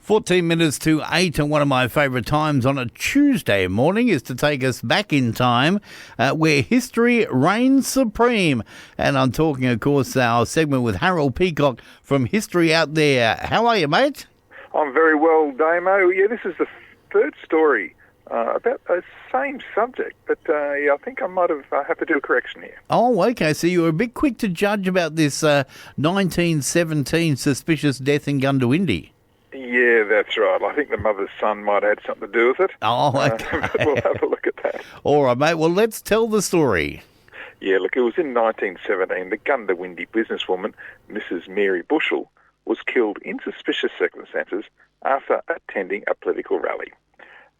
14 minutes to 8, and one of my favourite times on a Tuesday morning is to take us back in time where history reigns supreme. And I'm talking, of course, our segment with Harold Peacock from History Out There. How are you, mate? I'm very well, Damo. Yeah, this is the third story about the same subject, but I think I might have to do a correction here. Oh, okay. So you were a bit quick to judge about this 1917 suspicious death in Gundawindi. Yeah, that's right. I think the mother's son might have had something to do with it. Oh, okay. But we'll have a look at that. All right, mate. Well, let's tell the story. Yeah, look, it was in 1917. The Gundawindi businesswoman, Mrs. Mary Bushell, was killed in suspicious circumstances after attending a political rally.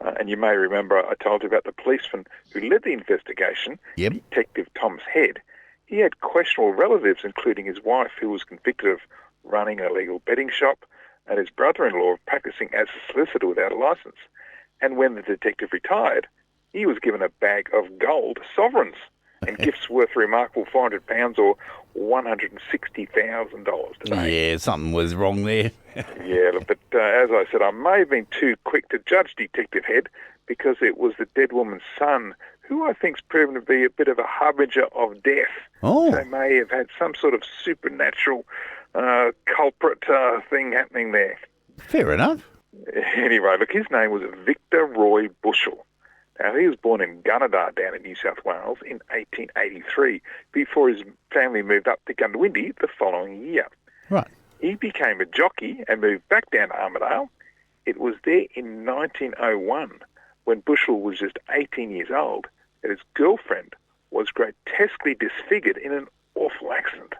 And you may remember I told you about the policeman who led the investigation, Yep. Detective Thomas Head. He had questionable relatives, including his wife, who was convicted of running an illegal betting shop, and his brother-in-law of practicing as a solicitor without a licence. And when the detective retired, he was given a bag of gold sovereigns and gifts worth a remarkable £400 or $160,000 today. Yeah, something was wrong there. Yeah, but as I said, I may have been too quick to judge Detective Head because it was the dead woman's son who I think's proven to be a bit of a harbinger of death. Oh. They may have had some sort of supernatural culprit thing happening there. Fair enough. Anyway, look, his name was Victor Roy Bushell. Now, he was born in Gunnedah down in New South Wales in 1883 before his family moved up to Gundawindi the following year. Right. He became a jockey and moved back down to Armidale. It was there in 1901, when Bushell was just 18 years old, that his girlfriend was grotesquely disfigured in an awful accident.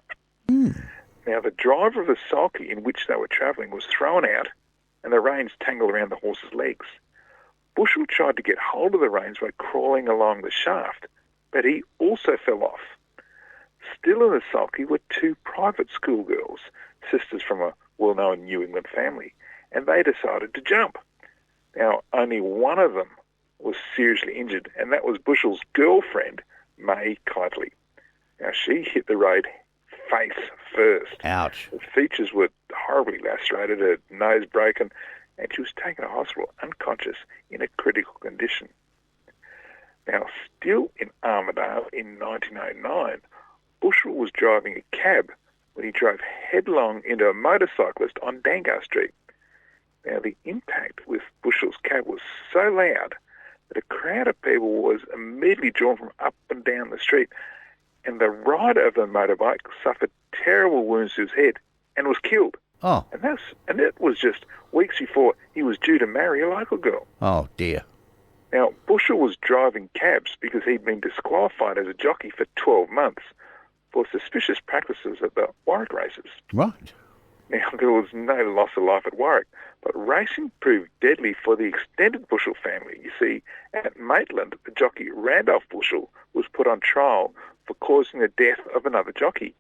Now, the driver of the sulky in which they were travelling was thrown out and the reins tangled around the horse's legs. Bushell tried to get hold of the reins by crawling along the shaft, but he also fell off. Still in the sulky were two private schoolgirls, sisters from a well-known New England family, and they decided to jump. Now, only one of them was seriously injured, and that was Bushell's girlfriend, May Kitely. Now, she hit the road face first. Ouch. Her features were horribly lacerated, her nose broken, and she was taken to hospital unconscious in a critical condition. Now, still in Armidale in 1909, Bushell was driving a cab when he drove headlong into a motorcyclist on Dangar Street. Now, the impact with Bushell's cab was so loud that a crowd of people was immediately drawn from up and down the street, and the rider of the motorbike suffered terrible wounds to his head and was killed. Oh. And it was just weeks before he was due to marry a local girl. Oh, dear. Now, Bushell was driving cabs because he'd been disqualified as a jockey for 12 months for suspicious practices at the Warwick races. Right. Now, there was no loss of life at Warwick, but racing proved deadly for the extended Bushell family. You see, at Maitland, the jockey Randolph Bushell was put on trial for causing the death of another jockey.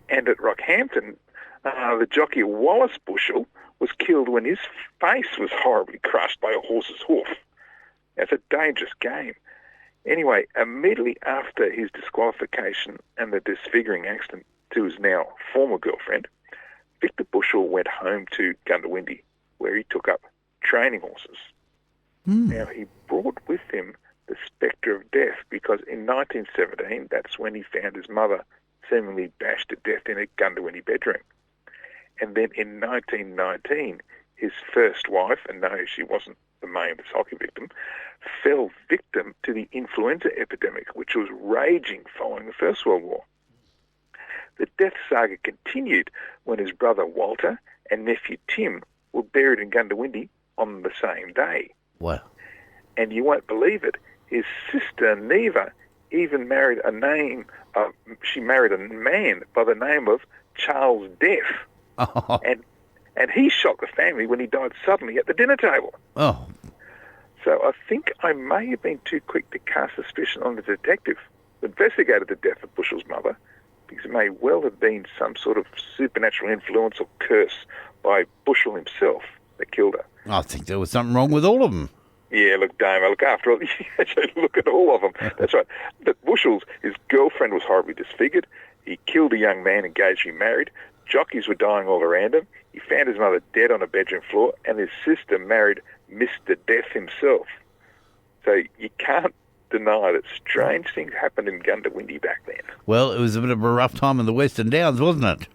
And at Rockhampton, the jockey Wallace Bushell was killed when his face was horribly crushed by a horse's hoof. That's a dangerous game. Anyway, immediately after his disqualification and the disfiguring accident to his now former girlfriend, Victor Bushell went home to Gundawindi, where he took up training horses. Now, he brought with him the spectre of death because in 1917, that's when he found his mother seemingly bashed to death in a Gundawindi bedroom. And then in 1919, his first wife, and no, she wasn't the main sulky victim, fell victim to the influenza epidemic, which was raging following the First World War. The death saga continued when his brother Walter and nephew Tim were buried in Gundawindi on the same day. Wow. And you won't believe it, his sister Neva even married a man by the name of Charles Death. Oh. And he shocked the family when he died suddenly at the dinner table. Oh. So I think I may have been too quick to cast suspicion on the detective who investigated the death of Bushell's mother, because it may well have been some sort of supernatural influence or curse by Bushell himself that killed her. I think there was something wrong with all of them. Yeah, look, Damo, look, after all, look at all of them. That's right. But Bushell's, his girlfriend was horribly disfigured. He killed a young man engaged to be married, Jockeys were dying all around him. He found his mother dead on a bedroom floor, and his sister married Mr. Death himself. So you can't deny that strange things happened in Gundawindi back then. Well, it was a bit of a rough time in the Western Downs, wasn't it?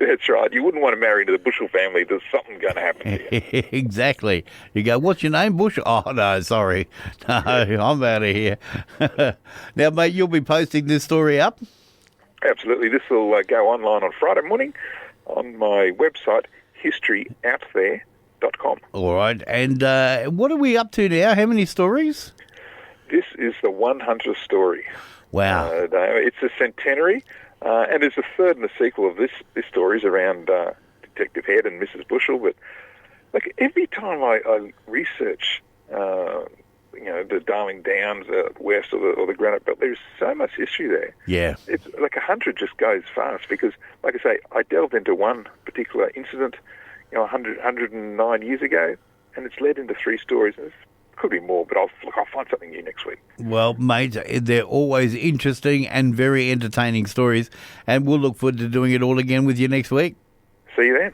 That's right. You wouldn't want to marry into the Bushell family. There's something going to happen to you. Exactly. You go, what's your name, Bush? Oh, no, sorry. No, I'm out of here. Now, mate, you'll be posting this story up? Absolutely. This will go online on Friday morning on my website, historyouthere.com. All right. And what are we up to now? How many stories? This is the 100th story. Wow. It's a centenary, and there's a third and a sequel of this story is around Detective Head and Mrs. Bushell. But like every time I research, the Darling Downs west or the Granite Belt, there's so much history there. Yeah. It's like 100 just goes fast because, like I say, I delved into one particular incident, 109 years ago, and it's led into 3 stories. And could be more, but I'll find something new next week. Well, mate, they're always interesting and very entertaining stories, and we'll look forward to doing it all again with you next week. See you then.